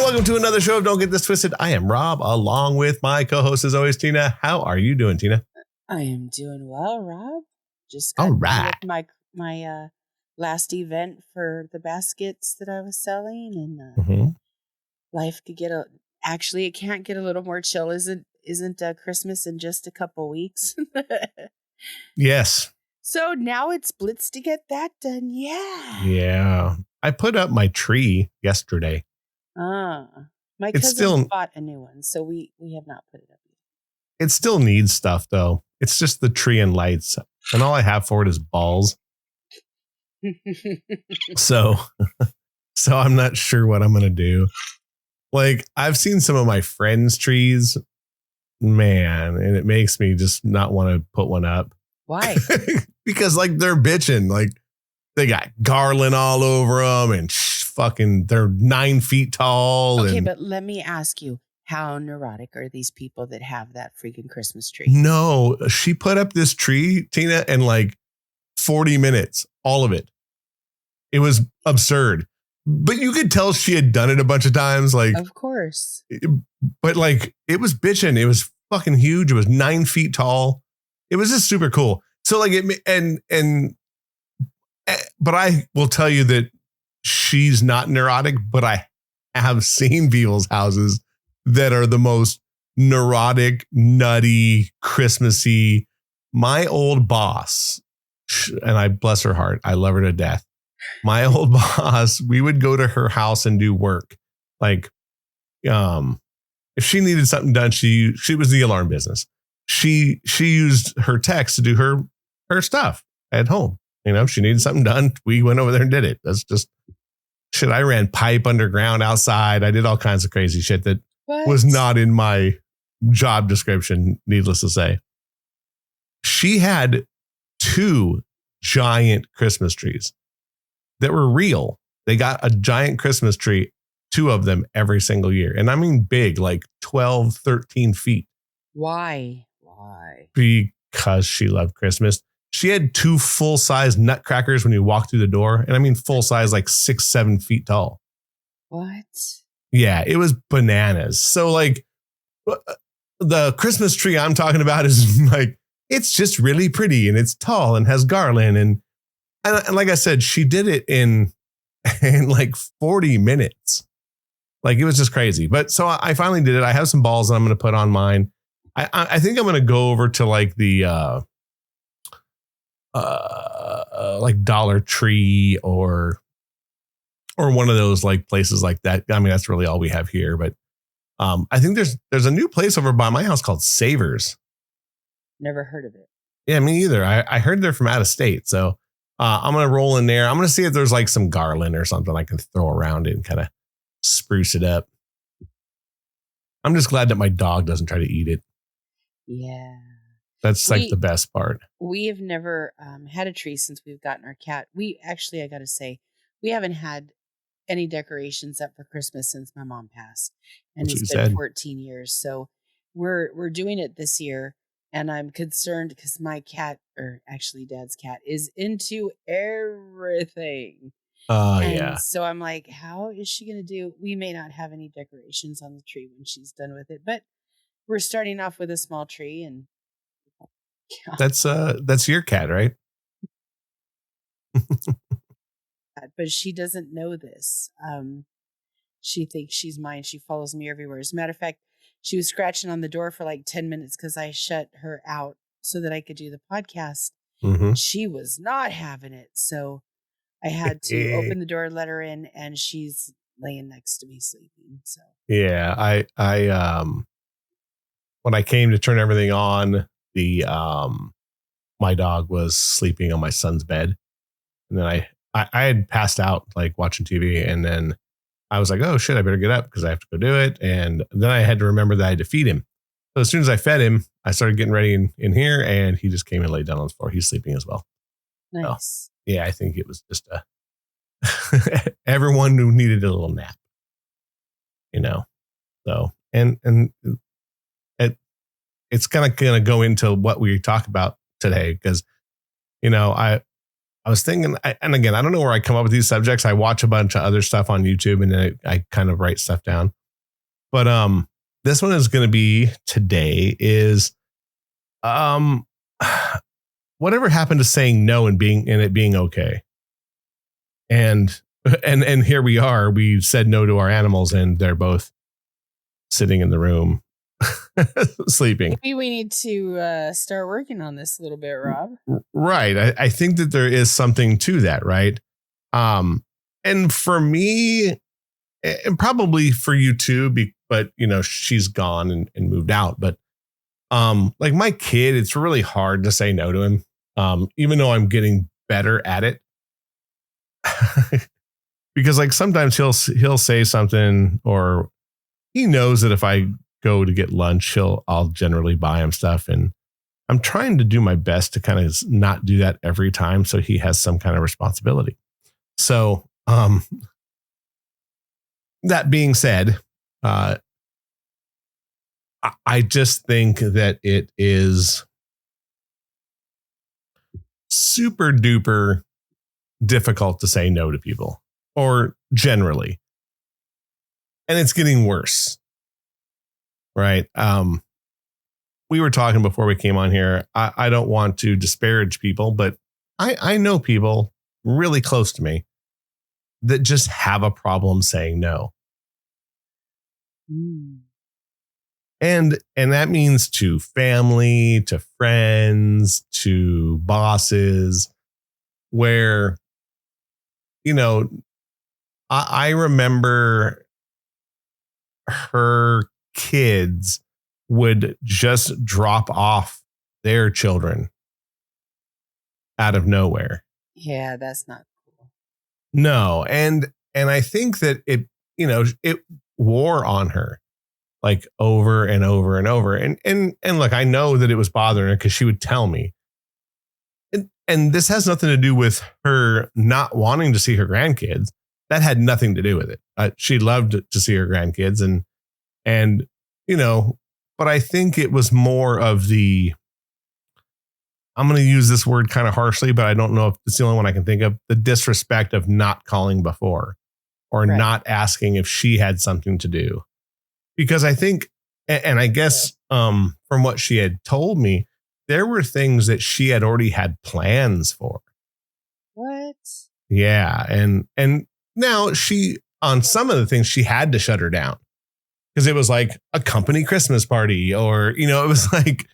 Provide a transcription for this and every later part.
welcome to another show of Don't Get This Twisted. I am Rob, along with my co-host as always, Tina. How are you doing, Tina? I am doing well, Rob. Just all got right. done with my last event for the baskets that I was selling, and life could get actually it can't get a little more chill. Isn't Christmas in just a couple weeks? Yes. So now it's blitz to get that done. Yeah. I put up my tree yesterday. My cousin bought a new one, so we have not put it up yet. It still needs stuff though. It's just the tree and lights, and all I have for it is balls. So I'm not sure what I'm gonna do. Like, I've seen some of my friends' trees, man, and it makes me just not want to put one up. Why? Because like they're bitching, like they got garland all over them, and fucking they're 9 feet tall. Okay, but let me ask you, how neurotic are these people that have that freaking Christmas tree? No, she put up this tree, Tina, in like 40 minutes, all of it. It was absurd. But you could tell she had done it a bunch of times. Like, of course. But like, it was bitching. It was fucking huge. It was 9 feet tall. It was just super cool. So like but I will tell you that she's not neurotic, but I have seen people's houses that are the most neurotic, nutty, Christmassy. My old boss, and I bless her heart, I love her to death. My old boss, we would go to her house and do work. Like, if she needed something done, she was the alarm business. She used her techs to do her stuff at home. You know, if she needed something done, we went over there and did it. That's just shit. I ran pipe underground outside. I did all kinds of crazy shit that was not in my job description, needless to say. She had 2 giant Christmas trees that were real. They got a giant Christmas tree, 2 of them every single year. And I mean big, like 12, 13 feet. Why? Because she loved Christmas. She had 2 full-size nutcrackers when you walk through the door. And I mean full-size, like 6, 7 feet tall. What? Yeah, it was bananas. So like the Christmas tree I'm talking about is like, it's just really pretty and it's tall and has garland. And like I said, she did it in like 40 minutes. Like, it was just crazy. But so I finally did it. I have some balls that I'm going to put on mine. I think I'm going to go over to like the like Dollar Tree or one of those like places like that. I mean, that's really all we have here. But I think there's a new place over by my house called Savers. Never heard of it. Yeah, me either. I heard they're from out of state. So I'm going to roll in there. I'm going to see if there's like some garland or something I can throw around it and kind of spruce it up. I'm just glad that my dog doesn't try to eat it. Yeah. That's like the best part. We have never had a tree since we've gotten our cat. I got to say, we haven't had any decorations up for Christmas since my mom passed. And it's been 14 years. So we're doing it this year. And I'm concerned because my cat, or actually Dad's cat, is into everything. Yeah. So I'm like, how is she going to do? We may not have any decorations on the tree when she's done with it, but we're starting off with a small tree, and that's your cat, right? But she doesn't know this. She thinks she's mine. She follows me everywhere. As a matter of fact, she was scratching on the door for like 10 minutes because I shut her out so that I could do the podcast. Mm-hmm. She was not having it. So I had to open the door and let her in, and she's laying next to me sleeping. So yeah, I when I came to turn everything on, my dog was sleeping on my son's bed, and then I had passed out like watching TV, and then I was like, oh shit, I better get up because I have to go do it. And then I had to remember that I had to feed him. So as soon as I fed him, I started getting ready in here, and he just came and laid down on the floor. He's sleeping as well. Nice. So, yeah, I think it was just everyone who needed a little nap, you know. So and it's kind of going to go into what we talk about today, because, you know, I was thinking, and again, I don't know where I come up with these subjects. I watch a bunch of other stuff on YouTube, and then I kind of write stuff down. But this one is going to be today is whatever happened to saying no and it being okay. And here we are. We said no to our animals and they're both sitting in the room sleeping. Maybe we need to start working on this a little bit, Rob. Right. I think that there is something to that, right? And for me, and probably for you too, but she's gone and moved out. But like my kid, it's really hard to say no to him. Even though I'm getting better at it. Because like sometimes he'll say something, or he knows that if I go to get lunch, I'll generally buy him stuff. And I'm trying to do my best to kind of not do that every time, so he has some kind of responsibility. So, that being said, I just think that it is super duper difficult to say no to people, or generally. And it's getting worse. Right. We were talking before we came on here. I don't want to disparage people, but I know people really close to me that just have a problem saying no. And that means to family, to friends, to bosses, where, I remember her kids would just drop off their children out of nowhere. Yeah, that's not cool. No. And I think that it wore on her like over and over and over. And look, I know that it was bothering her because she would tell me. And this has nothing to do with her not wanting to see her grandkids. That had nothing to do with it. She loved to see her grandkids and but I think it was more of I'm going to use this word kind of harshly, but I don't know if it's the only one I can think of, the disrespect of not calling before, or right, not asking if she had something to do. Because I think, and I guess from what she had told me, there were things that she had already had plans for. What? Yeah. And now on some of the things, she had to shut her down. Because it was like a company Christmas party, or, it was like,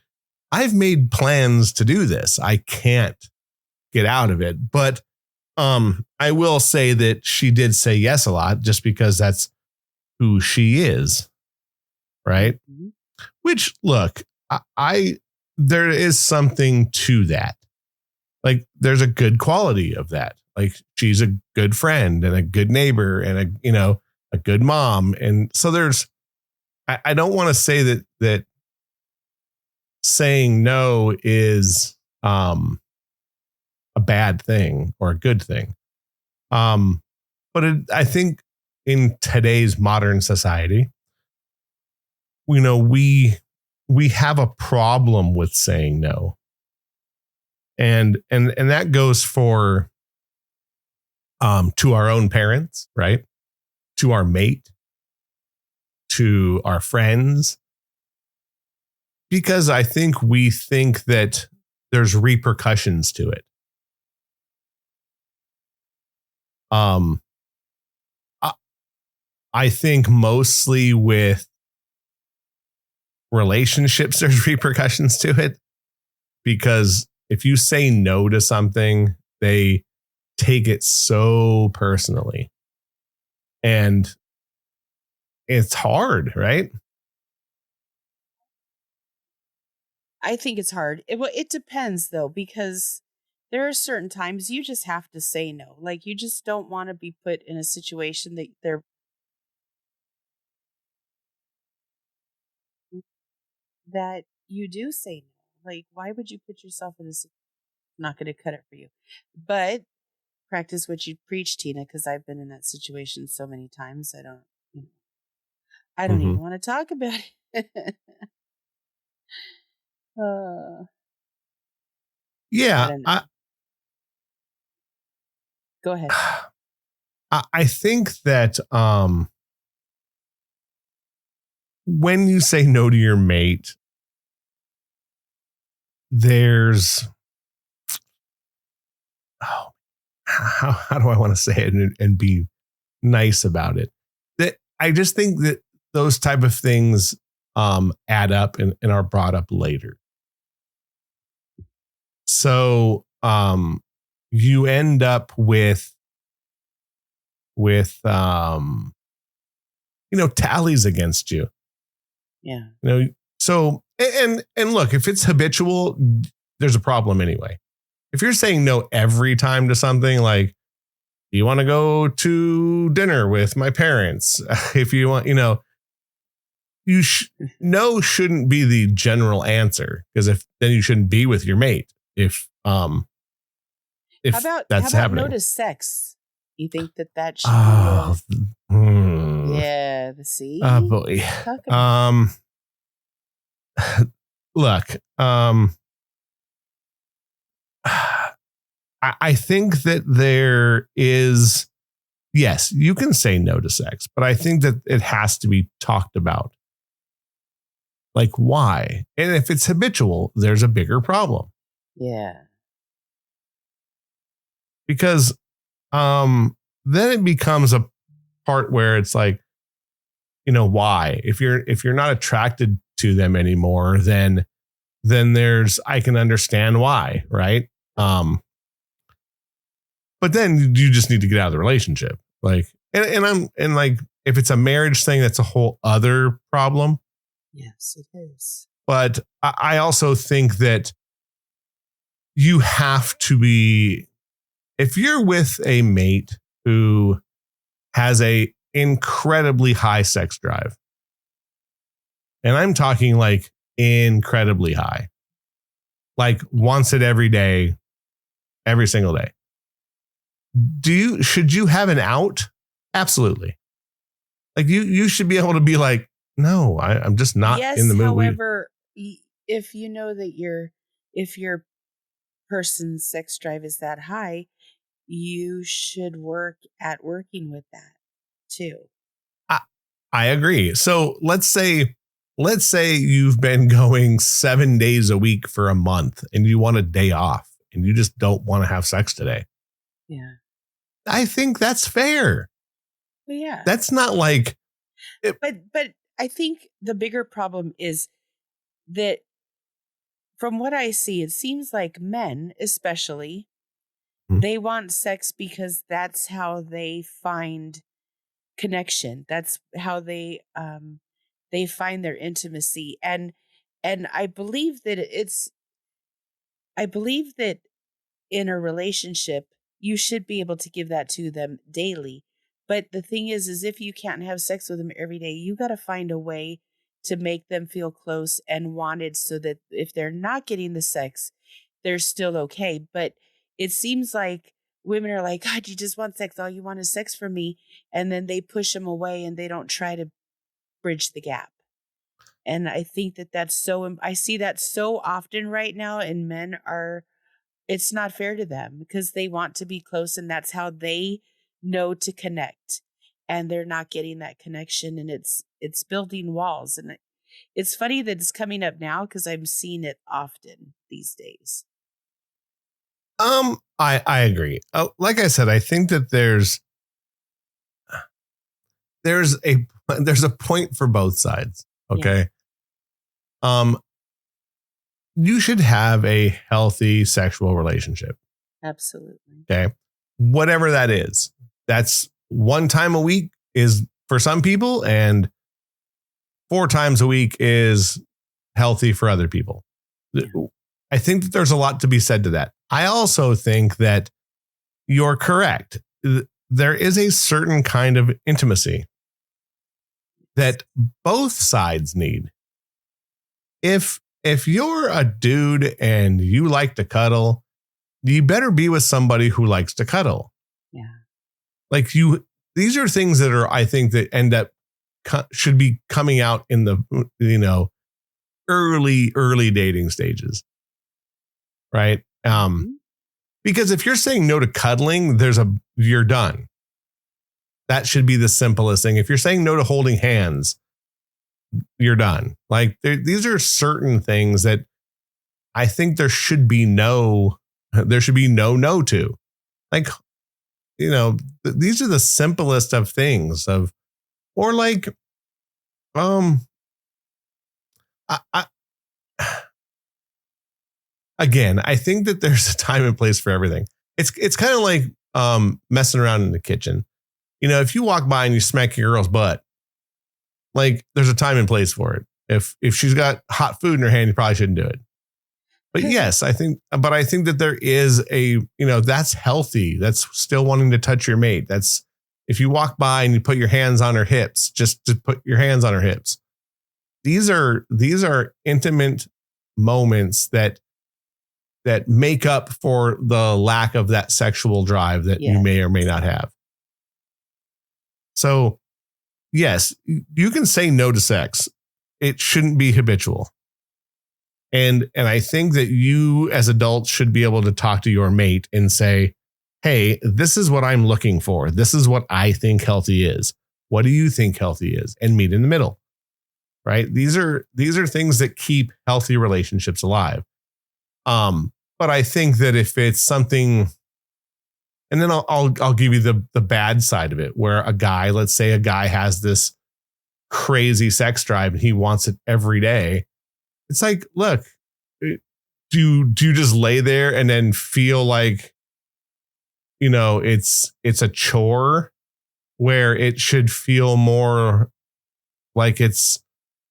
I've made plans to do this. I can't get out of it. But I will say that she did say yes a lot, just because that's who she is. Right. Mm-hmm. Which, look, there is something to that. Like, there's a good quality of that. Like, she's a good friend and a good neighbor and a good mom. And so I don't want to say that saying no is a bad thing or a good thing. But I think in today's modern society, we have a problem with saying no. And that goes for to our own parents, right? To our mate, to our friends, because I think we think that there's repercussions to it. I think mostly with relationships, there's repercussions to it, because if you say no to something, they take it so personally, and it's hard, right? I think it's hard. It depends, though, because there are certain times you just have to say no. Like, you just don't want to be put in a situation that you do say no. Like, why would you put yourself in this? I'm not going to cut it for you, but practice what you preach, Tina, because I've been in that situation so many times. I don't even want to talk about it. Yeah. Go ahead. I think that when you say no to your mate, there's, how do I want to say it and be nice about it? That I just think that those type of things add up and are brought up later. So you end up with tallies against you. Yeah. So and look, if it's habitual, there's a problem anyway. If you're saying no every time to something like, do you want to go to dinner with my parents? If you want, no shouldn't be the general answer, because then you shouldn't be with your mate. If how about happening. No to sex? You think that should be yeah, see? Oh boy. Look, I think that there is, yes, you can say no to sex, but I think that it has to be talked about. Like, why? And if it's habitual, there's a bigger problem. Yeah. Because then it becomes a part where it's like, why? If you're not attracted to them anymore, then I can understand why, right? But then you just need to get out of the relationship. Like, and like, if it's a marriage thing, that's a whole other problem. Yes, it is. But I also think that you have to be, if you're with a mate who has a incredibly high sex drive, and I'm talking like incredibly high, like wants it every day, every single day. Should you have an out? Absolutely. Like you should be able to be like, no, I'm just not in the mood. However, if you know that if your person's sex drive is that high, you should work at working with that too. I agree. So let's say you've been going 7 days a week for a month and you want a day off and you just don't want to have sex today. Yeah. I think that's fair. Well, yeah. That's not like. But I think the bigger problem is that from what I see, it seems like men, especially, they want sex because that's how they find connection. That's how they find their intimacy. And I believe that in a relationship, you should be able to give that to them daily. But the thing is if you can't have sex with them every day, you got to find a way to make them feel close and wanted, so that if they're not getting the sex, they're still okay. But it seems like women are like, God, you just want sex. All you want is sex from me. And then they push them away and they don't try to bridge the gap. And I think that's I see that so often right now, and men it's not fair to them because they want to be close and that's how they know to connect, and they're not getting that connection, and it's building walls. And it's funny that it's coming up now because I'm seeing it often these days. I agree. Like I said, I think that there's a point for both sides. Okay. Yeah. You should have a healthy sexual relationship. Absolutely. Okay. Whatever that is, that's 1 time a week is for some people, and 4 times a week is healthy for other people. Yeah. I think that there's a lot to be said to that. I also think that you're correct. There is a certain kind of intimacy that both sides need. If you're a dude and you like to cuddle, you better be with somebody who likes to cuddle. Yeah. Like these are things that are, I think, that end up should be coming out in the, early dating stages. Right. Because if you're saying no to cuddling, you're done. That should be the simplest thing. If you're saying no to holding hands, you're done. Like these are certain things that I think there should be no to. Like, these are the simplest of things or like, I again, I think that there's a time and place for everything. It's kind of like messing around in the kitchen. If you walk by and you smack your girl's butt, like there's a time and place for it. If she's got hot food in her hand, you probably shouldn't do it. But yes, I think that there is that's healthy. That's still wanting to touch your mate. That's if you walk by and you put your hands on her hips, just to put your hands on her hips. These are intimate moments that make up for the lack of that sexual drive that you may or may not have. So, yes, you can say no to sex. It shouldn't be habitual. And I think that you as adults should be able to talk to your mate and say, hey, this is what I'm looking for. This is what I think healthy is. What do you think healthy is? And meet in the middle. Right? These are things that keep healthy relationships alive. But I think that if it's something, and then I'll give you the bad side of it, where let's say a guy has this crazy sex drive and he wants it every day. It's like, look, do you just lay there and then feel like, it's a chore where it should feel more like it's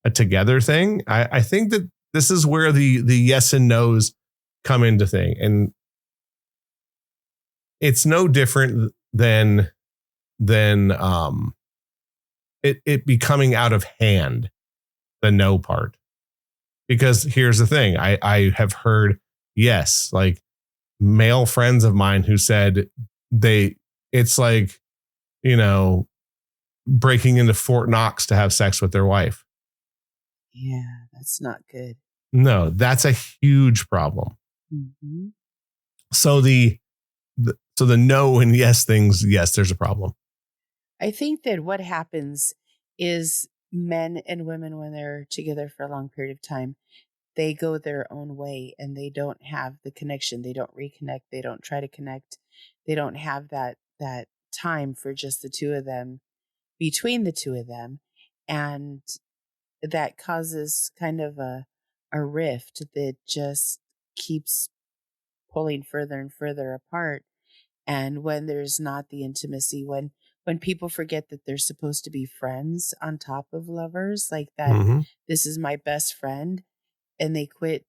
a together thing? I think that this is where the yes and no's come into thing. And it's no different than it becoming out of hand, the no part. Because here's the thing, I have heard, yes, like male friends of mine who said it's like, breaking into Fort Knox to have sex with their wife. Yeah, that's not good. No, that's a huge problem. Mm-hmm. So the no and yes things, yes, there's a problem. I think that what happens is men and women, when they're together for a long period of time, they go their own way and they don't have the connection. They don't reconnect. They don't try to connect. They don't have that time for just the two of them, between the two of them. And that causes kind of a rift that just keeps pulling further and further apart. And when there's not the intimacy, when people forget that they're supposed to be friends on top of lovers, like that, mm-hmm. This is my best friend, and they quit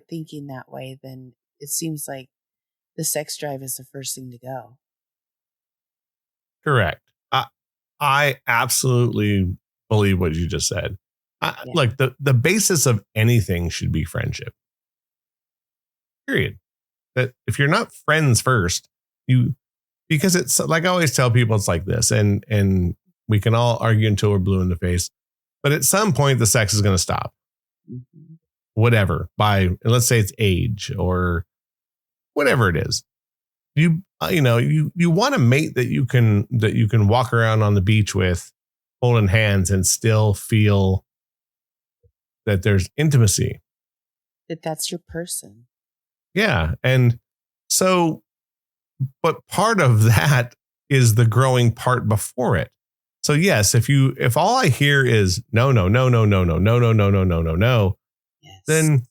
thinking that way, then it seems like the sex drive is the first thing to go. Correct. I absolutely believe what you just said. Like the basis of anything should be friendship. Period. That if you're not friends first, because it's like I always tell people, it's like this, and we can all argue until we're blue in the face, but at some point the sex is going to stop. Mm-hmm. Whatever, let's say it's age or whatever it is. You want a mate that you can walk around on the beach with, holding hands, and still feel that there's intimacy. That's your person. Yeah, and so. But part of that is the growing part before it. So yes, if all I hear is no, yes, then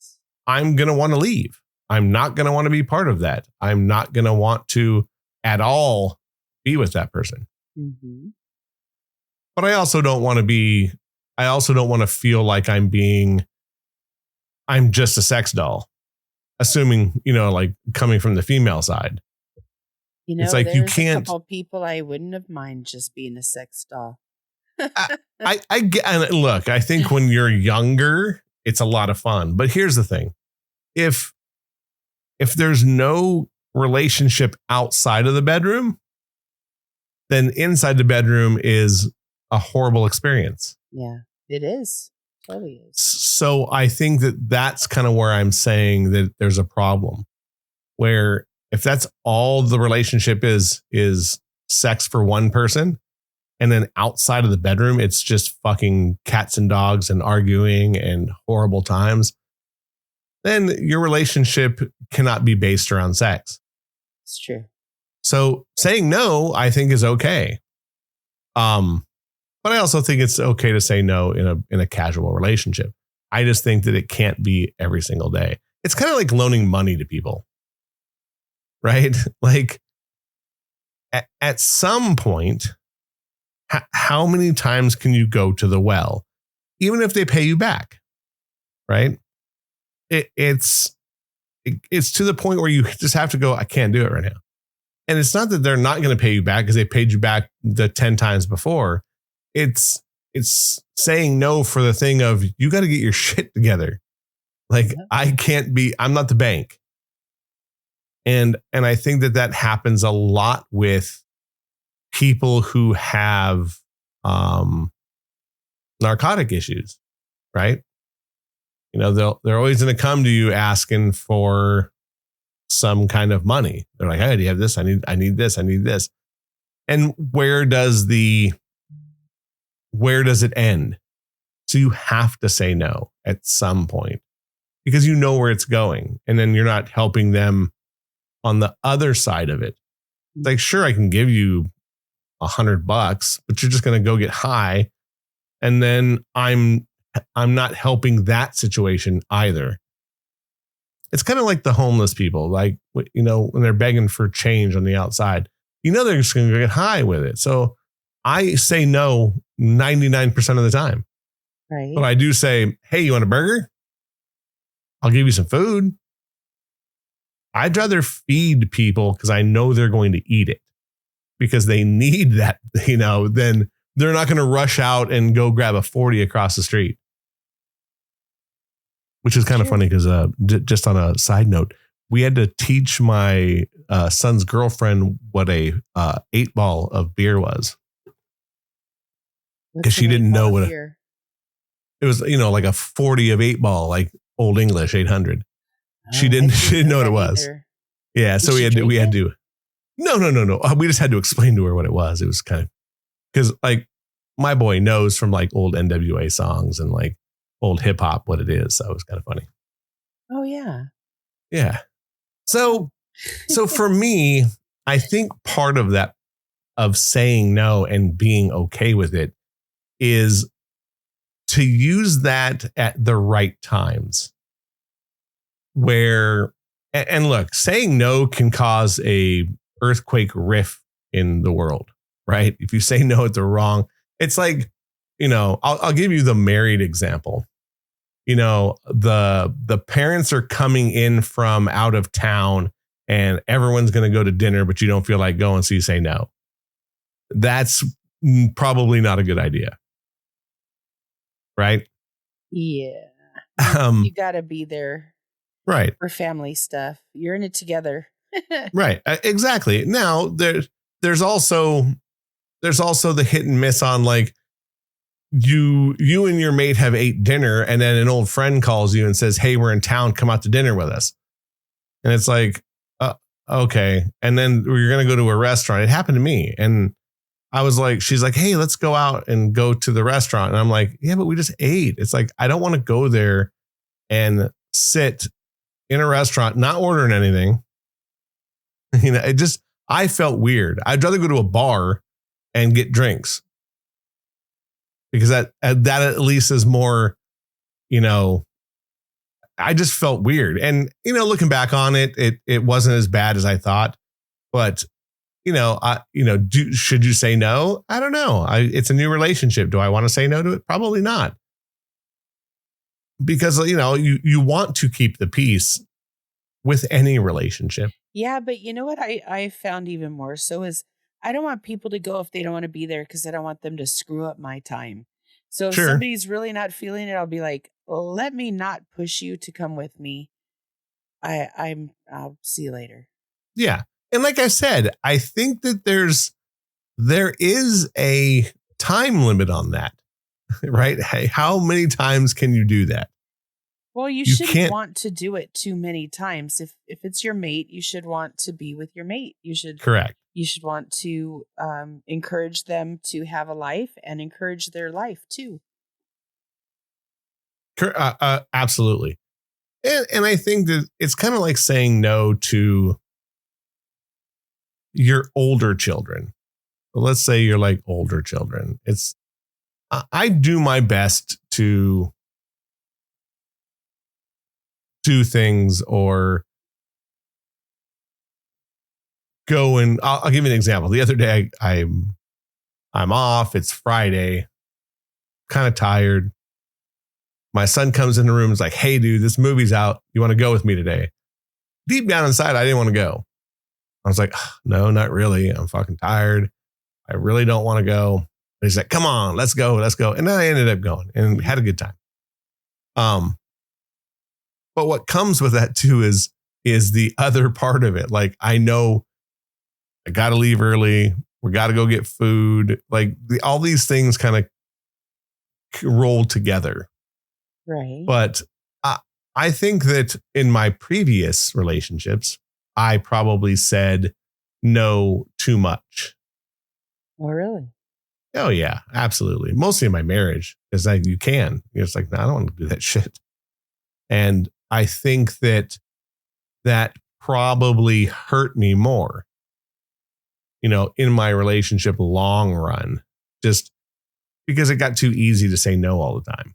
I'm going to want to leave. I'm not going to want to be part of that. I'm not going to want to at all be with that person. Mm-hmm. But I also don't want to feel like I'm just a sex doll, assuming, like coming from the female side. It's like you can't. A couple people I wouldn't have mind just being a sex doll. I look, I think when you're younger, it's a lot of fun. But here's the thing: if there's no relationship outside of the bedroom, then inside the bedroom is a horrible experience. Yeah, it is. Totally is. So I think that's kind of where I'm saying that there's a problem, where if that's all the relationship is sex for one person, and then outside of the bedroom, it's just fucking cats and dogs and arguing and horrible times, then your relationship cannot be based around sex. It's true. So saying no, I think, is okay. But I also think it's okay to say no in a casual relationship. I just think that it can't be every single day. It's kind of like loaning money to people, right? Like at some point, how many times can you go to the well, even if they pay you back, right? It's to the point where you just have to go, I can't do it right now. And it's not that they're not going to pay you back because they paid you back the 10 times before. It's saying no for the thing of, you got to get your shit together. Like, I'm not the bank. And I think that happens a lot with people who have narcotic issues, right? You know, they're always going to come to you asking for some kind of money. They're like, hey, do you have this? I need this. I need this. And where does it end? So you have to say no at some point because you know where it's going. And then you're not helping them on the other side of it. It's like, sure, I can give you $100, but you're just going to go get high. And then I'm not helping that situation either. It's kind of like the homeless people, like, you know, when they're begging for change on the outside, you know, they're just going to get high with it. So I say no 99% of the time. Right. But I do say, hey, you want a burger? I'll give you some food. I'd rather feed people because I know they're going to eat it because they need that, you know, then they're not going to rush out and go grab a 40 across the street. Which is kind of funny because just on a side note, we had to teach my son's girlfriend what a 8-ball of beer was. Because she didn't know what it was, you know, like a 40 of 8-ball, like Old English 800. She didn't know what it was. Either. Yeah. So we had to. No. We just had to explain to her what it was. It was kind of because like my boy knows from like old NWA songs and like old hip hop what it is. So it was kind of funny. Oh yeah. Yeah. So for me, I think part of that, of saying no and being okay with it, is to use that at the right times. Where, and look, saying no can cause a earthquake rift in the world, right? If you say no at the wrong, it's like, you know, I'll give you the married example. You know, the parents are coming in from out of town and everyone's going to go to dinner, but you don't feel like going. So you say no. That's probably not a good idea. Right. Yeah. You got to be there. Right. For family stuff. You're in it together. Right. Exactly. Now there's also the hit and miss on like you and your mate have ate dinner and then an old friend calls you and says, hey, we're in town. Come out to dinner with us. And it's like, okay. And then we're going to go to a restaurant. It happened to me. And I was like, she's like, hey, let's go out and go to the restaurant. And I'm like, yeah, but we just ate. It's like, I don't want to go there and sit in a restaurant, not ordering anything. You know, I felt weird. I'd rather go to a bar and get drinks because that at least is more, you know, I just felt weird. And, you know, looking back on it, it wasn't as bad as I thought, but should you say no? I don't know. It's a new relationship. Do I want to say no to it? Probably not. Because, you know, you want to keep the peace with any relationship. Yeah, but you know what I found even more so is I don't want people to go if they don't want to be there because I don't want them to screw up my time. So if somebody's really not feeling it, I'll be like, let me not push you to come with me. I'll see you later. Yeah. And like I said, I think that there is a time limit on that, right? How many times can you do that? Well, you shouldn't want to do it too many times. If it's your mate, you should want to be with your mate. You should. Correct. You should want to encourage them to have a life and encourage their life too. Absolutely. And I think that it's kind of like saying no to your older children. Let's say you're like older children. I do my best to do things or go and I'll give you an example. The other day I'm off. It's Friday, kind of tired. My son comes in the room and is like, hey, dude, this movie's out. You want to go with me today? Deep down inside, I didn't want to go. I was like, no, not really. I'm fucking tired. I really don't want to go. But he's like, come on, let's go. Let's go. And then I ended up going and had a good time. But what comes with that too is the other part of it. Like, I know I got to leave early. We got to go get food. Like all these things kind of roll together. Right. But I think that in my previous relationships, I probably said no too much. Oh, really? Oh, yeah, absolutely. Mostly in my marriage, because you can. You're just like, no, I don't want to do that shit. And I think that probably hurt me more, in my relationship long run, just because it got too easy to say no all the time.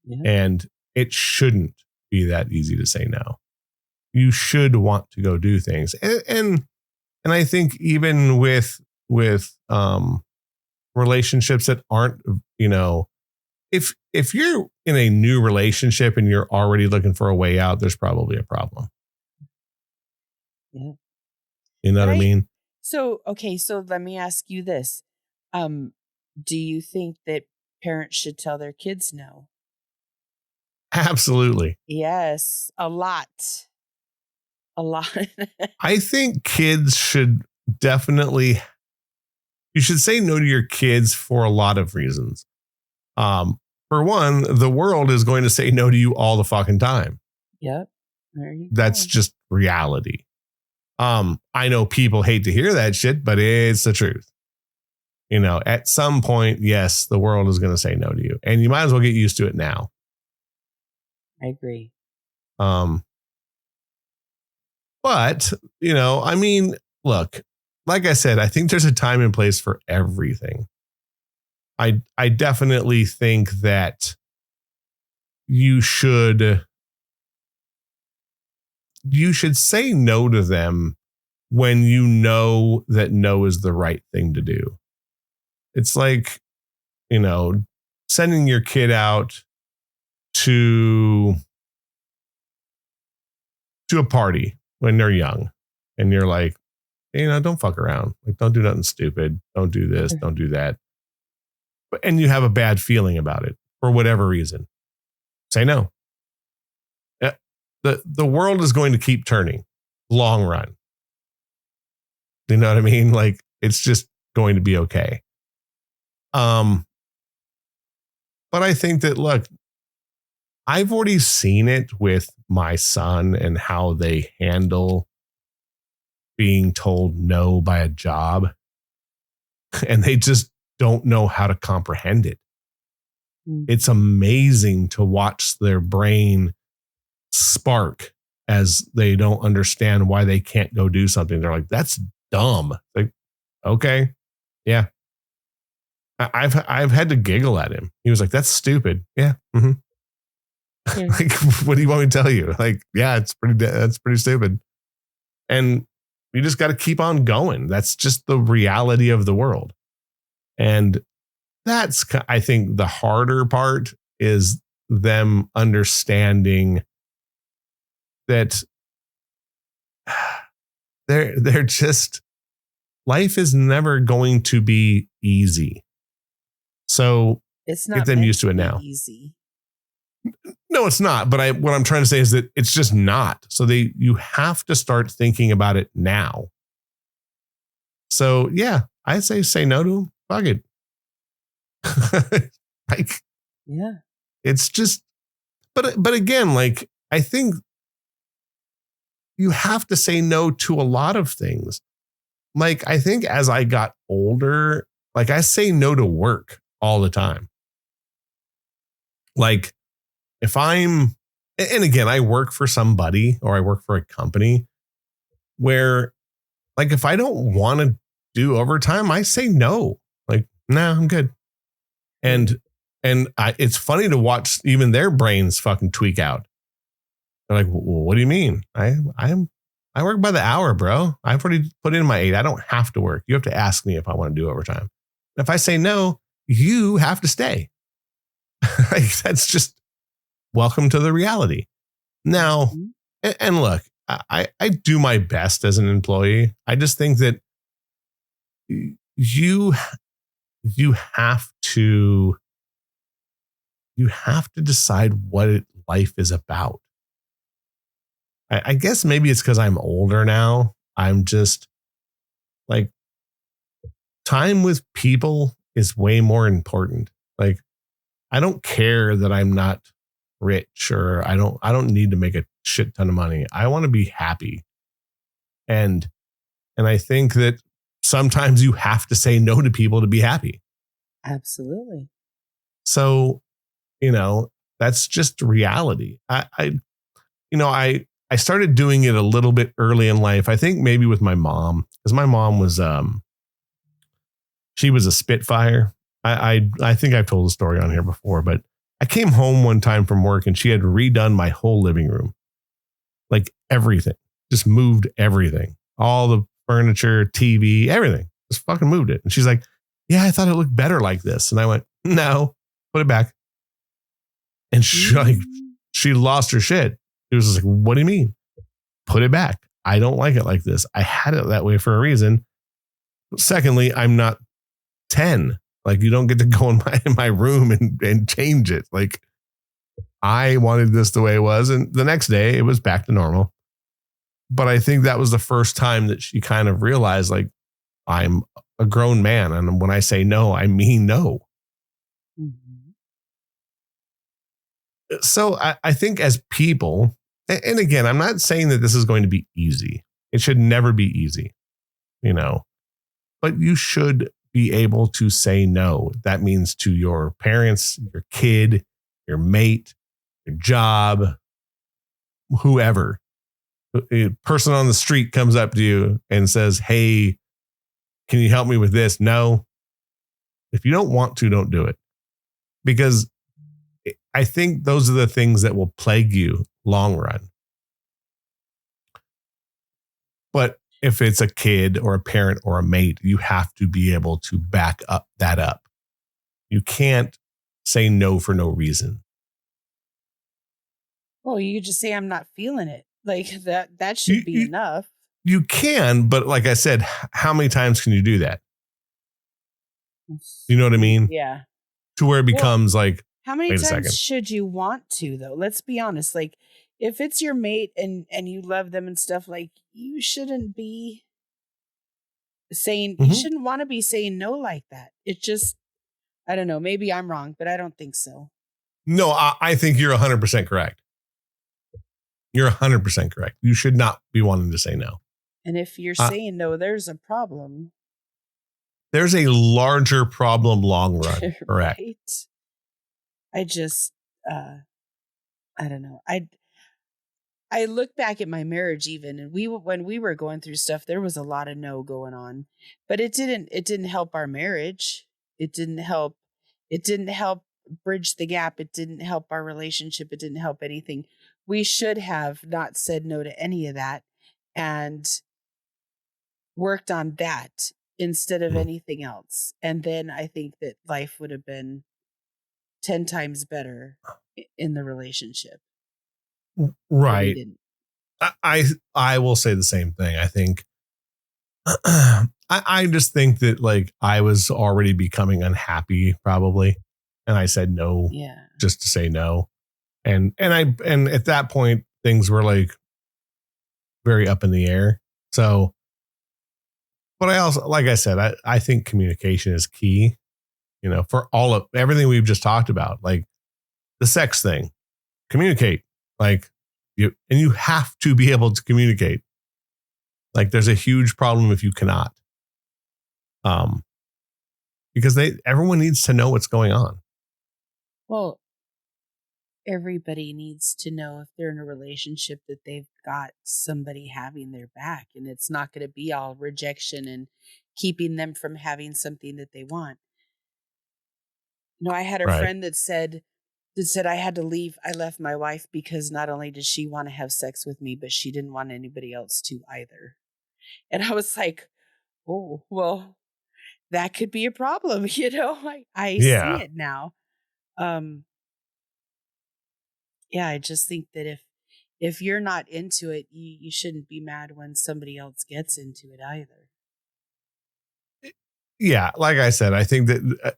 Yeah. And it shouldn't be that easy to say no. You should want to go do things. And I think even with relationships that aren't, if you're in a new relationship and you're already looking for a way out, there's probably a problem. Yeah. You know what I mean? So let me ask you this. Do you think that parents should tell their kids no? Absolutely. Yes, a lot. I think kids should definitely, you should say no to your kids for a lot of reasons. For one, the world is going to say no to you all the fucking time. Yep. There you That's just reality. I know people hate to hear that shit, but it's the truth. At some point, yes, the world is going to say no to you, and you might as well get used to it now. I agree. But, I mean, look, like I said, I think there's a time and place for everything. I definitely think that you should say no to them when you know that no is the right thing to do. It's like, sending your kid out to a party when they're young and you're like, don't fuck around. Like, don't do nothing stupid. Don't do this. Don't do that. And you have a bad feeling about it for whatever reason. Say no. The world is going to keep turning long run. You know what I mean? Like, it's just going to be okay. But I think that, look, I've already seen it with my son and how they handle being told no by a job. And they just don't know how to comprehend it. It's amazing to watch their brain spark as they don't understand why they can't go do something. They're like, that's dumb. Like, okay. Yeah. I've had to giggle at him. He was like, that's stupid. Yeah. Mm-hmm. Like, what do you want me to tell you? Like, yeah, that's pretty stupid. And you just got to keep on going. That's just the reality of the world. And that's, I think, the harder part is them understanding that they're just, life is never going to be easy. So it's not get them used to it now. Easy. No, it's not. But what I'm trying to say is that it's just not. So you have to start thinking about it now. So yeah, I say no to them. Fuck it. Like, yeah, it's just, but again, like, I think you have to say no to a lot of things. like, I think as I got older, like I say no to work all the time. Like if I'm, and again, I work for somebody or I work for a company where like, if I don't want to do overtime, I say no, like, no, I'm good. And it's funny to watch even their brains fucking tweak out. They're like, well, what do you mean? I work by the hour, bro. I've already put in my 8. I don't have to work. You have to ask me if I want to do overtime. If I say no, you have to stay. Like, that's just welcome to the reality. Now, and look, I do my best as an employee. I just think that you have to decide what life is about. I guess maybe it's because I'm older now. I'm just like, time with people is way more important. Like, I don't care that I'm not rich or I don't need to make a shit ton of money. I want to be happy. And I think that sometimes you have to say no to people to be happy. Absolutely. So, that's just reality. I started doing it a little bit early in life. I think maybe with my mom, because my mom was, she was a Spitfire. I think I've told the story on here before, but I came home one time from work and she had redone my whole living room. Like everything, just moved everything, all the furniture, TV, everything, just fucking moved it. And she's like, yeah, I thought it looked better like this. And I went, no, put it back. And she lost her shit. It was just like, what do you mean? Put it back. I don't like it like this. I had it that way for a reason. Secondly, I'm not 10. Like, you don't get to go in my room and change it. Like, I wanted this the way it was. And the next day it was back to normal. But I think that was the first time that she kind of realized, like, I'm a grown man. And when I say no, I mean no. Mm-hmm. So I think as people, and again, I'm not saying that this is going to be easy. It should never be easy, but you should be able to say no. That means to your parents, your kid, your mate, your job, whoever. A person on the street comes up to you and says, hey, can you help me with this? No. If you don't want to, don't do it. Because I think those are the things that will plague you long run. But if it's a kid or a parent or a mate, you have to be able to back up that up. You can't say no for no reason. Well, you could just say, I'm not feeling it. Like that should be enough. You can, but like I said, how many times can you do that? You know what I mean? Yeah. To where it becomes like, how many times should you want to, though? Let's be honest. Like, if it's your mate and you love them and stuff, like, you shouldn't be saying, you shouldn't want to be saying no like that. It just, I don't know. Maybe I'm wrong, but I don't think so. No, I think you're 100% correct. You're 100% correct. You should not be wanting to say no. And if you're saying no, there's a problem. There's a larger problem long run. Correct. Right? I just, I don't know. I look back at my marriage even, and when we were going through stuff, there was a lot of no going on, but it didn't help our marriage. It didn't help bridge the gap. It didn't help our relationship. It didn't help anything. We should have not said no to any of that and worked on that instead of anything else. And then I think that life would have been 10 times better in the relationship. Right. I will say the same thing. I think I just think that like I was already becoming unhappy probably. And I said no just to say no. And at that point things were like very up in the air. So, but I also, like I said, I think communication is key, for all of everything we've just talked about, like the sex thing, communicate, like you have to be able to communicate. Like there's a huge problem if you cannot. Because everyone needs to know what's going on. Well, everybody needs to know if they're in a relationship that they've got somebody having their back, and it's not going to be all rejection and keeping them from having something that they want. I had a friend that said I had to leave. I left my wife because not only did she want to have sex with me, but she didn't want anybody else to either. And I was like, oh, well, that could be a problem. I see it now. Yeah, I just think that if you're not into it, you shouldn't be mad when somebody else gets into it either. Yeah, like I said, I think that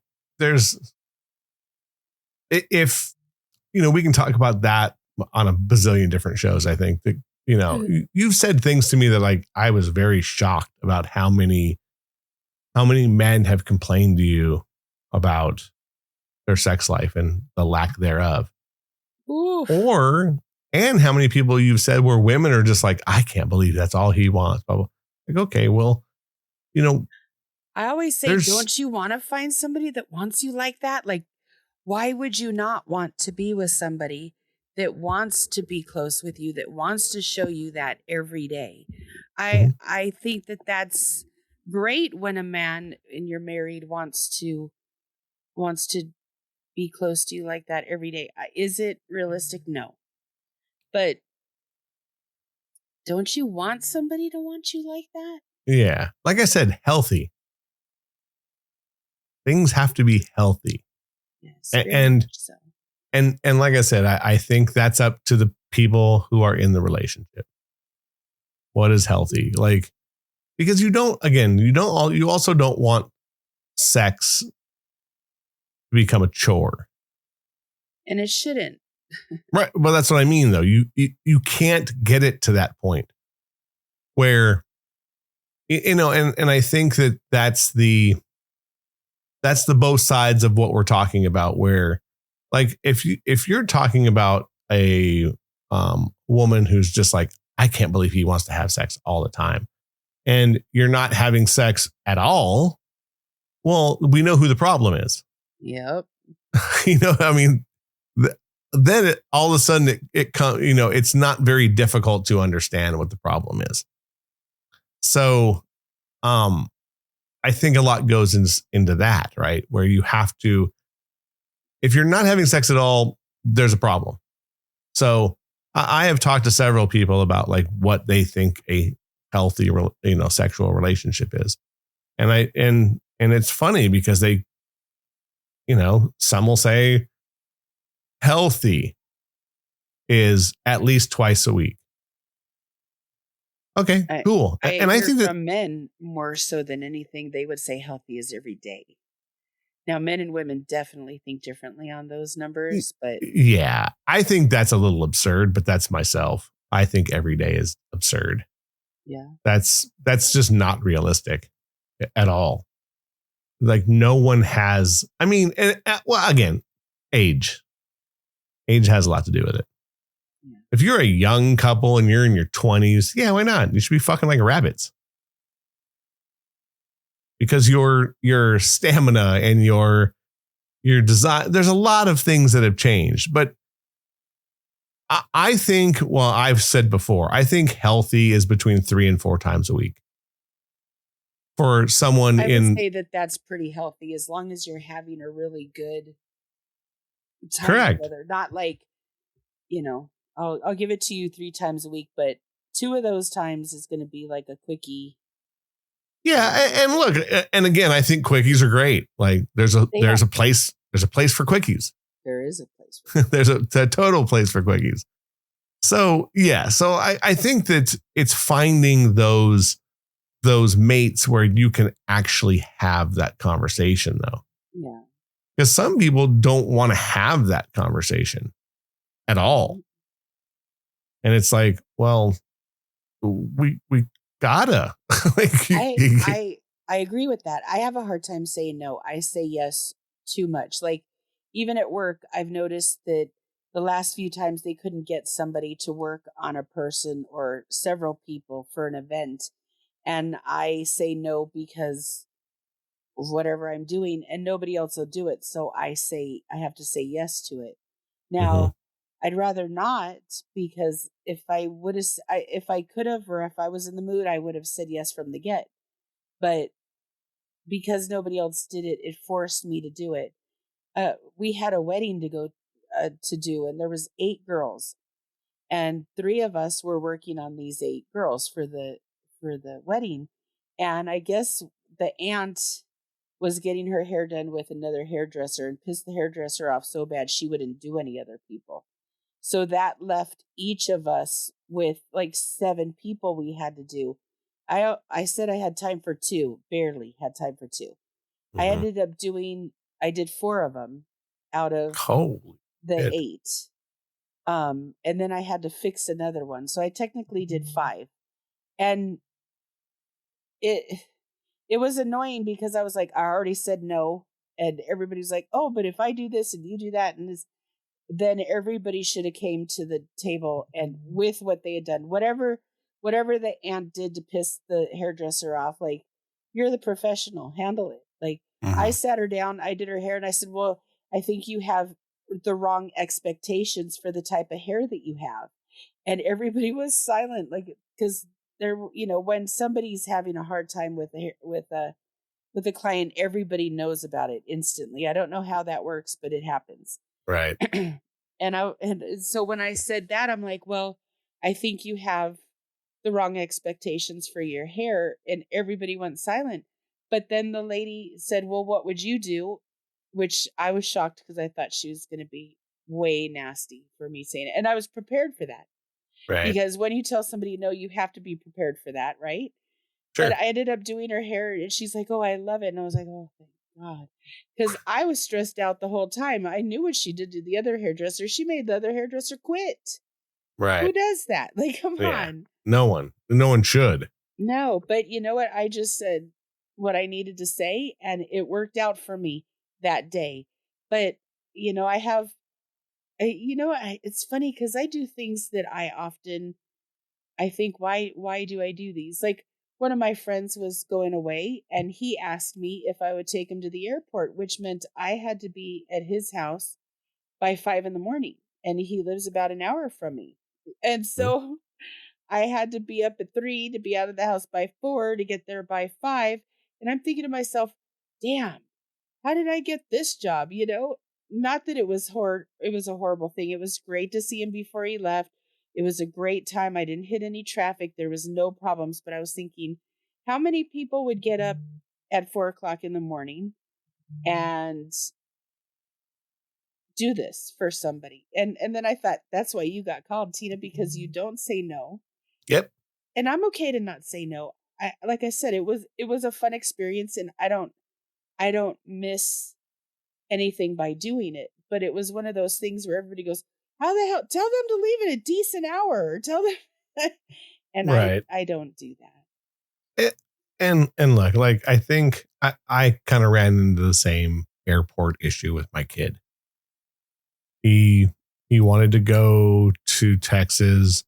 if we can talk about that on a bazillion different shows. I think that you've said things to me that like I was very shocked about how many men have complained to you about their sex life and the lack thereof. Oof. And how many people you've said where women are just like, I can't believe that's all he wants. Like, okay, well, I always say, don't you want to find somebody that wants you like that? Like, why would you not want to be with somebody that wants to be close with you, that wants to show you that every day? I think that that's great when a man and you're married wants to be close to you like that every day. Is it realistic? No. But don't you want somebody to want you like that? Yeah. Like I said, healthy. Things have to be healthy. Yes, and like I said, I think that's up to the people who are in the relationship. What is healthy? Like, because you also don't want sex to become a chore. And it shouldn't. Right. Well, that's what I mean, though. You can't get it to that point where, and I think that that's the both sides of what we're talking about, where like, if you're talking about a woman who's just like, I can't believe he wants to have sex all the time, and you're not having sex at all, well, we know who the problem is. Yep. I mean, then all of a sudden it comes, it's not very difficult to understand what the problem is. So, I think a lot goes into that, right? Where you have to, if you're not having sex at all, there's a problem. So I have talked to several people about like what they think a healthy, sexual relationship is. And it's funny because they, some will say healthy is at least twice a week. Okay, cool. And I think that from men more so than anything, they would say healthy is every day. Now, men and women definitely think differently on those numbers, but yeah, I think that's a little absurd, but that's myself. I think every day is absurd. Yeah. That's just not realistic at all. Like no one has, I mean, well, again, age has a lot to do with it. Yeah. If you're a young couple and you're in your 20s, yeah, why not? You should be fucking like rabbits. Because your stamina and your desire, there's a lot of things that have changed. But I think, well, I've said before, I think healthy is between 3 and 4 times a week. For someone I would say that that's pretty healthy as long as you're having a really good time correct together. Not like, I'll give it to you 3 times a week, but 2 of those times is going to be like a quickie. Yeah, and look, and again, I think quickies are great. Like there's a place for quickies. There is a place. There's a total place for quickies. So yeah, so I think that it's finding those mates where you can actually have that conversation, though. Yeah, because some people don't want to have that conversation at all, and it's like, well, we gotta. I agree with that. I have a hard time saying no. I say yes too much. Like even at work, I've noticed that the last few times they couldn't get somebody to work on a person or several people for an event. And I say no because whatever I'm doing, and nobody else will do it. So I have to say yes to it. Now, Mm-hmm. I'd rather not, because if I could have, or if I was in the mood, I would have said yes from the get. But because nobody else did it, it forced me to do it. We had a wedding to go to do, and there was 8 girls, and 3 of us were working on these 8 girls for the wedding. And I guess the aunt was getting her hair done with another hairdresser and pissed the hairdresser off so bad she wouldn't do any other people. So that left each of us with like 7 people we had to do. I said I had time for 2, barely had time for 2. Mm-hmm. I did 4 of them out of the 8. And then I had to fix another one. So I technically did 5. And it was annoying because I was like, I already said no. And everybody's like, oh, but if I do this and you do that, and this, then everybody should have came to the table and with what they had done, whatever the aunt did to piss the hairdresser off, like, you're the professional, handle it. Like, I sat her down, I did her hair, and I said, well, I think you have the wrong expectations for the type of hair that you have. And everybody was silent, like, because there, when somebody's having a hard time with a client, everybody knows about it instantly. I don't know how that works, but it happens. Right. And so when I said that, I'm like, well, I think you have the wrong expectations for your hair, and everybody went silent. But then the lady said, well, what would you do? Which I was shocked because I thought she was going to be way nasty for me saying it. And I was prepared for that. Right. Because when you tell somebody no, you have to be prepared for that, right? Sure. But I ended up doing her hair, and she's like, oh, I love it. And I was like, oh, thank God. Because I was stressed out the whole time. I knew what she did to the other hairdresser. She made the other hairdresser quit. Right. Who does that? Like, come on. No one should. No, but you know what? I just said what I needed to say, and it worked out for me that day. But, it's funny because I do things that I think, why do I do these? Like, one of my friends was going away, and he asked me if I would take him to the airport, which meant I had to be at his house by 5 a.m. And he lives about an hour from me. And so I had to be up at 3 to be out of the house by 4 to get there by 5. And I'm thinking to myself, damn, how did I get this job? Not that it was a horrible thing. It was great to see him before he left. It was a great time. I didn't hit any traffic. There was no problems. But I was thinking, how many people would get up at 4:00 in the morning and do this for somebody? And then I thought, that's why you got called, Tina, because you don't say no. Yep. And I'm okay to not say no. Like I said, it was a fun experience, and I don't miss anything by doing it. But it was one of those things where everybody goes, how the hell, tell them to leave in a decent hour, or tell them. And right. I don't do that. And look, like, I think I kind of ran into the same airport issue with my kid. He wanted to go to Texas.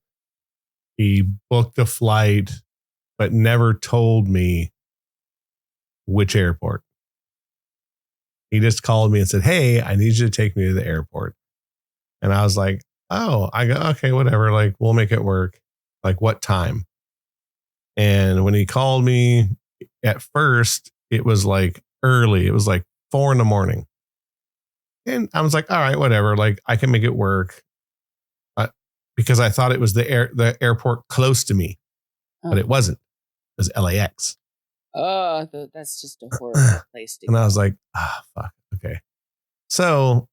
He booked a flight, but never told me which airport. He just called me and said, hey, I need you to take me to the airport. And I was like, oh, I go, okay, whatever. Like, we'll make it work. Like, what time? And when he called me, at first, it was like early. It was like 4 a.m. And I was like, all right, whatever. Like, I can make it work. Because I thought it was the airport close to me, but it wasn't. It was LAX. Oh, that's just a horrible place to go. And I was like, fuck. Okay. So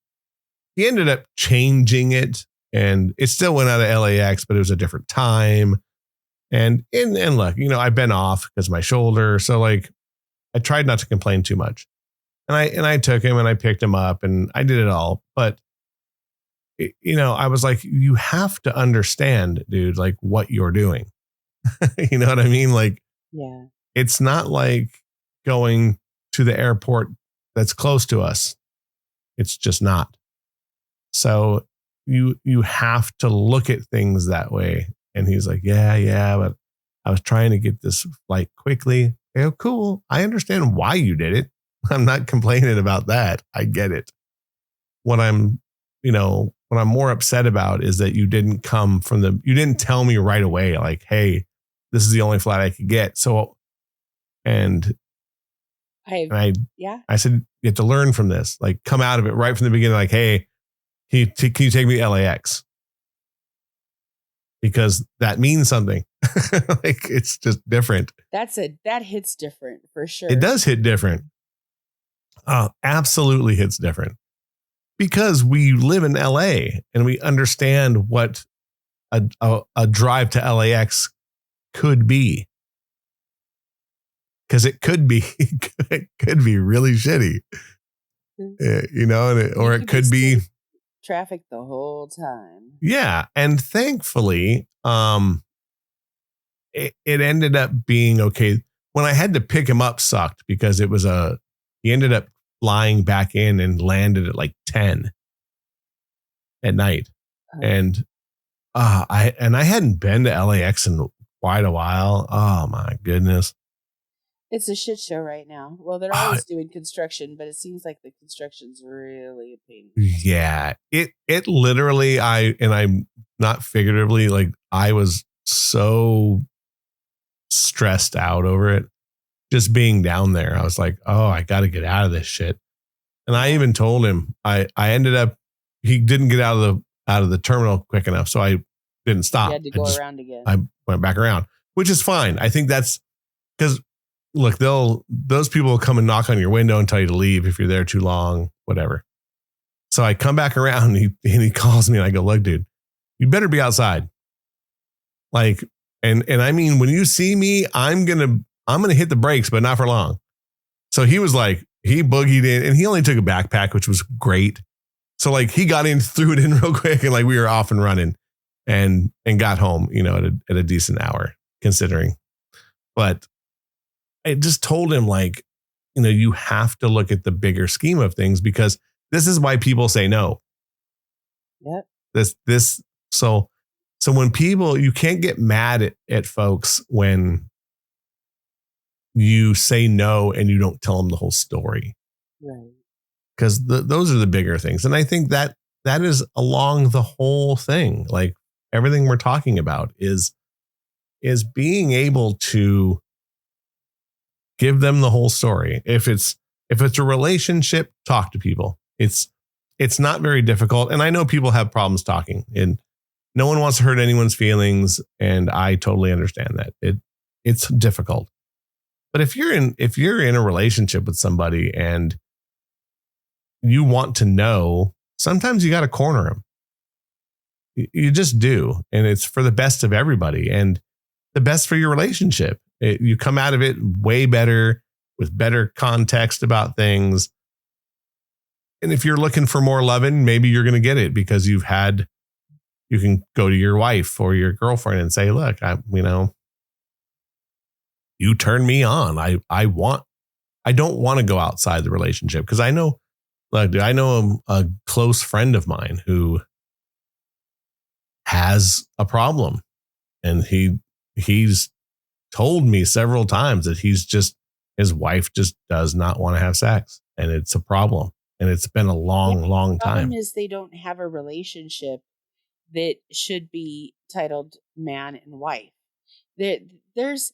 he ended up changing it, and it still went out of LAX, but it was a different time. And look, I've been off because of my shoulder. So, like, I tried not to complain too much. And I took him and I picked him up and I did it all. But, I was like, you have to understand, dude, like, what you're doing. You know what I mean? Like, yeah, it's not like going to the airport that's close to us. It's just not. So you have to look at things that way. And he's like, yeah, but I was trying to get this flight quickly. Oh, cool. I understand why you did it. I'm not complaining about that. I get it. What I'm more upset about is that you didn't you didn't tell me right away, like, hey, this is the only flat I could get. So, and I said, you have to learn from this, like come out of it right from the beginning. Like, hey, can you take me to LAX? Because that means something. Like it's just different. That hits different for sure. It does hit different. Absolutely hits different. Because we live in LA and we understand what a drive to LAX could be. Because it could be really shitty, or it could be traffic the whole time. Yeah, and thankfully, it ended up being okay. When I had to pick him up, sucked because he ended up flying back in and landed at like 10 at night, and I hadn't been to LAX in quite a while. Oh my goodness. It's a shit show right now. Well, they're always doing construction, but it seems like the construction's really a pain. Yeah, it literally, I'm not figuratively, like I was so stressed out over it. Just being down there, I was like, oh, I got to get out of this shit. And I even told him, I ended up, he didn't get out of the terminal quick enough, so I didn't stop. You had to go around again. I went back around, which is fine. I think that's because, look, those people will come and knock on your window and tell you to leave if you're there too long, whatever. So I come back around and he calls me and I go, look, dude, you better be outside. Like, and I mean, when you see me, I'm going to hit the brakes, but not for long. So he was like, he boogied in and he only took a backpack, which was great. So like he got in, threw it in real quick and like we were off and running and got home, at a decent hour considering. But I just told him, like, you have to look at the bigger scheme of things because this is why people say no. Yep. So when people, you can't get mad at folks when you say no and you don't tell them the whole story. Right. Because those are the bigger things. And I think that is along the whole thing. Like everything we're talking about is being able to give them the whole story. If it's a relationship, talk to people. It's not very difficult. And I know people have problems talking and no one wants to hurt anyone's feelings. And I totally understand that it's difficult. But if you're in a relationship with somebody and you want to know, sometimes you got to corner them. You just do. And it's for the best of everybody and the best for your relationship. You come out of it way better with better context about things. And if you're looking for more loving, maybe you're going to get it because you can go to your wife or your girlfriend and say, look, you turn me on. I don't want to go outside the relationship because I know a close friend of mine who has a problem and he's told me several times that his wife just does not want to have sex and it's a problem. And it's been a long time. The problem is they don't have a relationship that should be titled man and wife. There's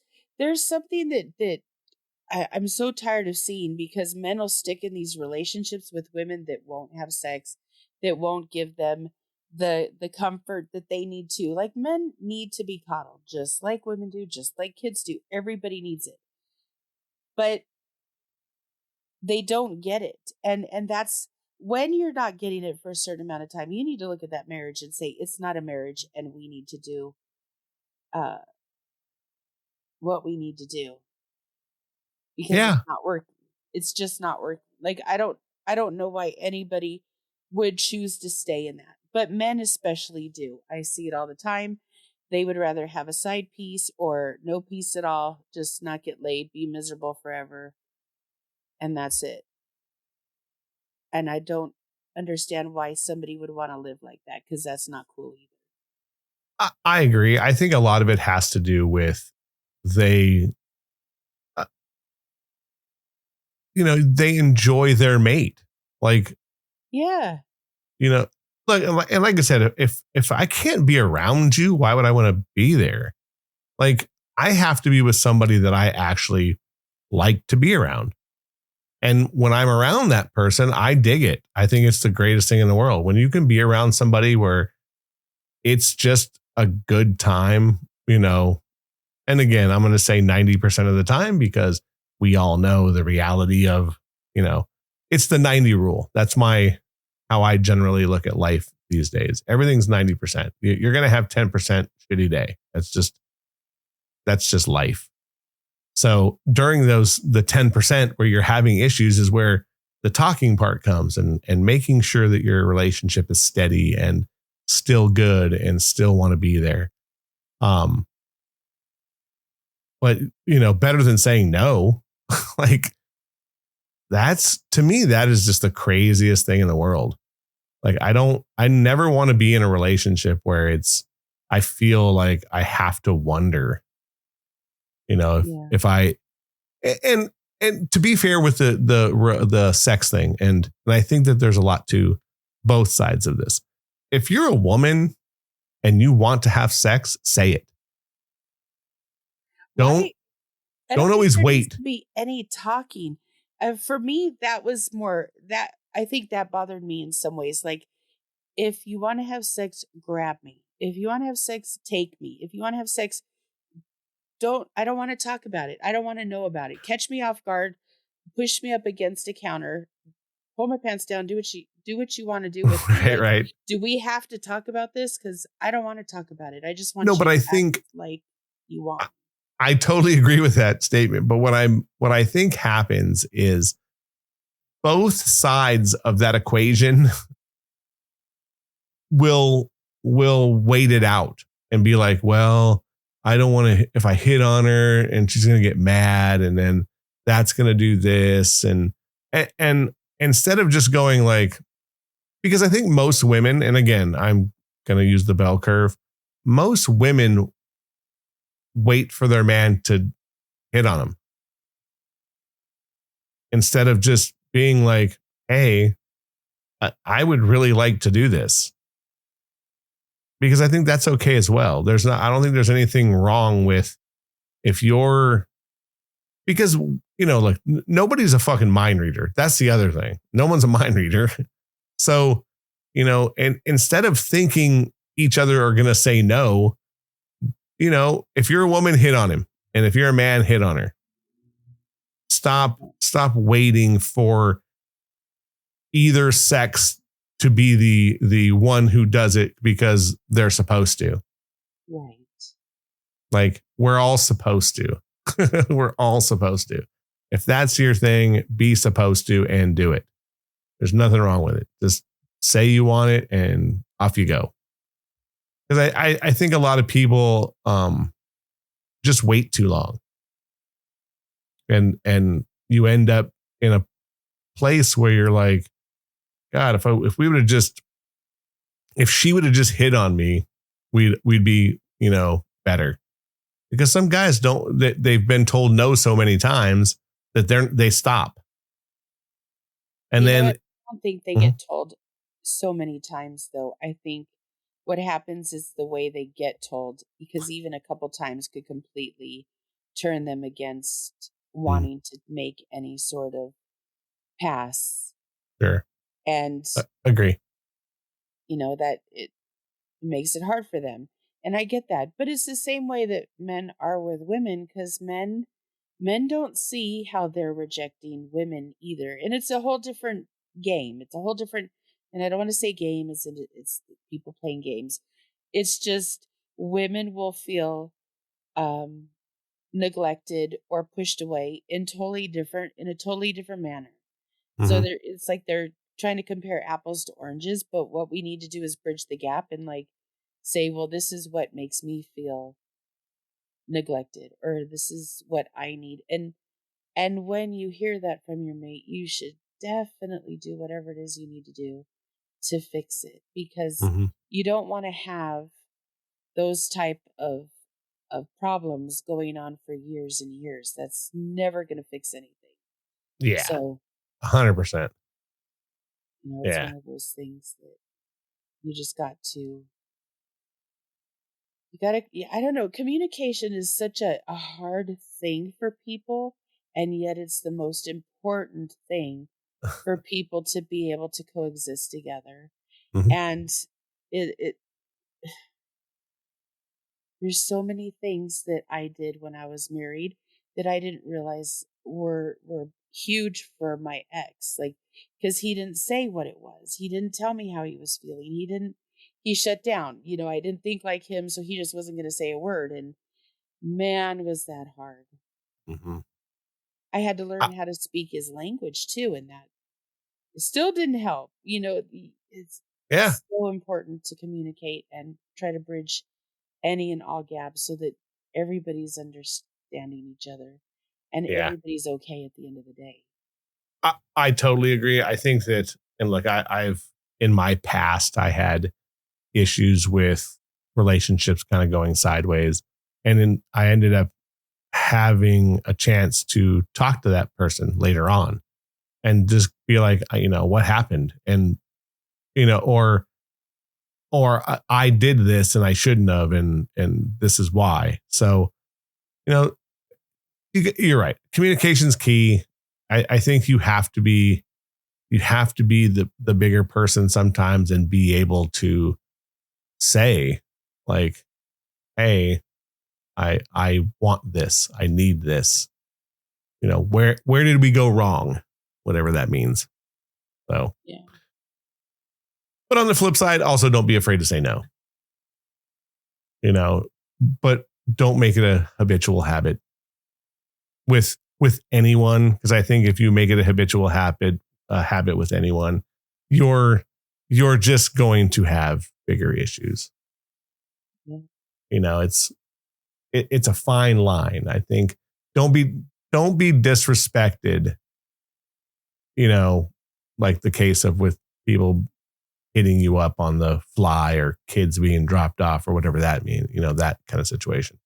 something that I'm so tired of seeing because men will stick in these relationships with women that won't have sex, that won't give them the comfort that they need to. Like men need to be coddled, just like women do, just like kids do. Everybody needs it. But they don't get it. And that's when you're not getting it for a certain amount of time, you need to look at that marriage and say, it's not a marriage and we need to do what we need to do. Because it's not working. It's just not working. Like I don't know why anybody would choose to stay in that. But men especially do. I see it all the time. They would rather have a side piece or no piece at all, just not get laid, be miserable forever. And that's it. And I don't understand why somebody would want to live like that because that's not cool either. I agree. I think a lot of it has to do with they enjoy their mate. Like, yeah. Like I said, if I can't be around you, why would I want to be there? Like, I have to be with somebody that I actually like to be around. And when I'm around that person, I dig it. I think it's the greatest thing in the world. When you can be around somebody where it's just a good time, and again, I'm going to say 90% of the time, because we all know the reality of, it's the 90 rule. That's how I generally look at life these days. Everything's 90%. You're going to have 10% shitty day. That's just life. So during the 10% where you're having issues is where the talking part comes, and making sure that your relationship is steady and still good and still want to be there. But better than saying no. Like, to me, that is just the craziest thing in the world. Like, I never want to be in a relationship where I feel like I have to wonder, if I, and to be fair with the sex thing. And I think that there's a lot to both sides of this. If you're a woman and you want to have sex, say it. Don't always wait. To be any talking. For me, that was more that I think that bothered me in some ways. Like, if you want to have sex, grab me. If you want to have sex, take me. If you want to have sex, I don't want to talk about it. I don't want to know about it. Catch me off guard, push me up against a counter, pull my pants down, do what you want to do with me. Right. Do we have to talk about this? Because I don't want to talk about it. I just want but I think like you want. I totally agree with that statement. But what I think happens is both sides of that equation will wait it out and be like, well, I don't want to, if I hit on her and she's going to get mad, and then that's going to do this. And instead of just going like, because I think most women, and again, I'm going to use the bell curve. Most women wait for their man to hit on them instead of just being like, hey, I would really like to do this. Because I think that's okay as well. I don't think there's anything wrong with because, look, nobody's a fucking mind reader. That's the other thing. No one's a mind reader. So, and instead of thinking each other are going to say no, if you're a woman, hit on him. And if you're a man, hit on her. Stop waiting for either sex to be the one who does it because they're supposed to. Right. Like, we're all supposed to. We're all supposed to. If that's your thing, be supposed to and do it. There's nothing wrong with it. Just say you want it and off you go. Because I think a lot of people just wait too long. And you end up in a place where you're like, God, if she would have just hit on me, we'd be, better. Because some guys they've been told no so many times that they stop. And then I don't think they get told so many times though. I think what happens is the way they get told, because even a couple times could completely turn them against wanting to make any sort of pass. Sure. And agree. That it makes it hard for them. And I get that. But it's the same way that men are with women, because men don't see how they're rejecting women either. And it's a whole different game. It's a whole different, and I don't want to say game as in it's people playing games. It's just women will feel neglected or pushed away in a totally different manner. So it's like they're trying to compare apples to oranges, but what we need to do is bridge the gap and like say, well, this is what makes me feel neglected, or this is what I need. And when you hear that from your mate, you should definitely do whatever it is you need to do to fix it, because you don't want to have those type of problems going on for years and years. That's never going to fix anything. Yeah. So 100%. it's one of those things that you just got to, I don't know. Communication is such a hard thing for people. And yet it's the most important thing for people to be able to coexist together. Mm-hmm. And there's so many things that I did when I was married that I didn't realize were huge for my ex. Like, because he didn't say what it was. He didn't tell me how he was feeling. He shut down. I didn't think like him, so he just wasn't going to say a word. And man, was that hard. Mm-hmm. I had to learn how to speak his language too, and that it still didn't help. It's so important to communicate and try to bridge any and all gaps so that everybody's understanding each other and everybody's okay at the end of the day. I totally agree. I think that, and look, I've in my past, I had issues with relationships kind of going sideways. And then I ended up having a chance to talk to that person later on and just be like, what happened? And, or I did this and I shouldn't have, and this is why. So, you're right. Communication's key. I think you have to be the bigger person sometimes and be able to say like, hey, I want this. I need this. Where did we go wrong? Whatever that means. So, yeah. But on the flip side, also don't be afraid to say no. But don't make it a habitual habit with anyone. Because I think if you make it a habitual habit with anyone, you're just going to have bigger issues. Yeah. It's a fine line. I think don't be disrespected. Like the case of with people hitting you up on the fly or kids being dropped off or whatever that means, that kind of situation.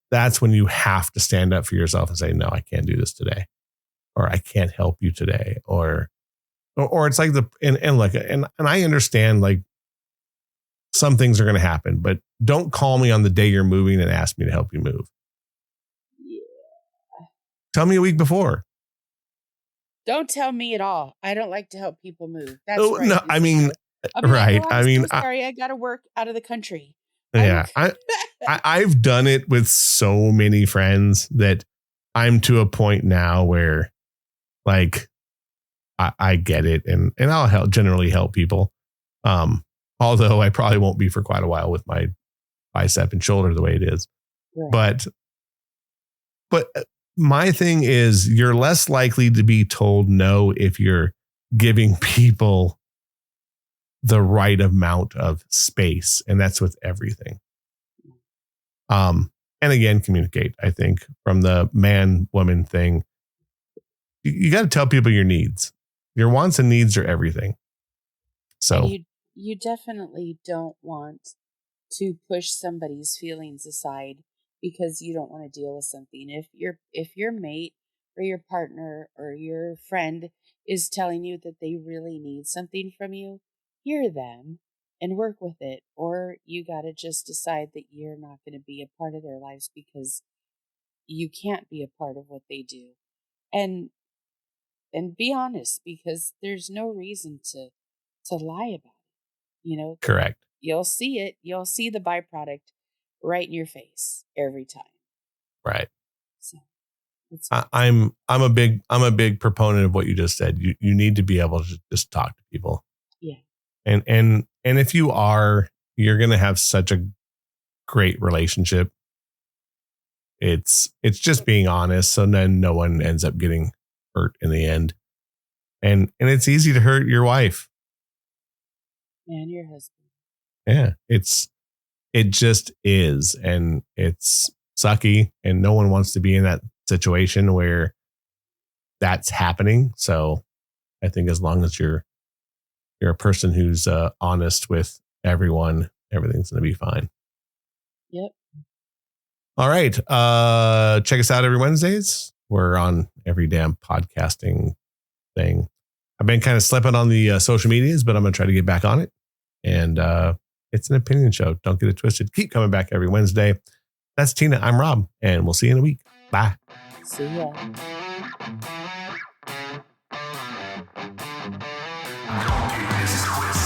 That's when you have to stand up for yourself and say, no, I can't do this today, or I can't help you today. Or it's like and I understand like some things are going to happen, but don't call me on the day you're moving and ask me to help you move. Yeah. Tell me a week before. Don't tell me at all. I don't like to help people move. That's right. No, I mean, right. Like, I mean, so sorry, I got to work out of the country. Yeah. I've done it with so many friends that I'm to a point now where like, I get it. And I'll generally help people. Although I probably won't be for quite a while with my bicep and shoulder the way it is. Right. But my thing is you're less likely to be told no if you're giving people the right amount of space. And that's with everything. And again, communicate. I think from the man-woman thing, you got to tell people your needs. Your wants and needs are everything. So you definitely don't want to push somebody's feelings aside because you don't want to deal with something. If your mate or your partner or your friend is telling you that they really need something from you, hear them and work with it. Or you got to just decide that you're not going to be a part of their lives because you can't be a part of what they do. And be honest, because there's no reason to lie about it. Correct. You'll see it. You'll see the byproduct right in your face every time. Right. So I'm a big proponent of what you just said. You need to be able to just talk to people. Yeah. And if you are, you're going to have such a great relationship. It's just being honest. So then no one ends up getting hurt in the end. And it's easy to hurt your wife. And your husband. Yeah, it just is. And it's sucky. And no one wants to be in that situation where that's happening. So I think as long as you're a person who's honest with everyone, everything's going to be fine. Yep. All right. Check us out every Wednesdays. We're on every damn podcasting thing. I've been kind of slipping on the social medias, but I'm going to try to get back on it. And it's an opinion show. Don't get it twisted. Keep coming back every Wednesday. That's Tina. I'm Rob, and we'll see you in a week. Bye. See ya. Don't get this twisted.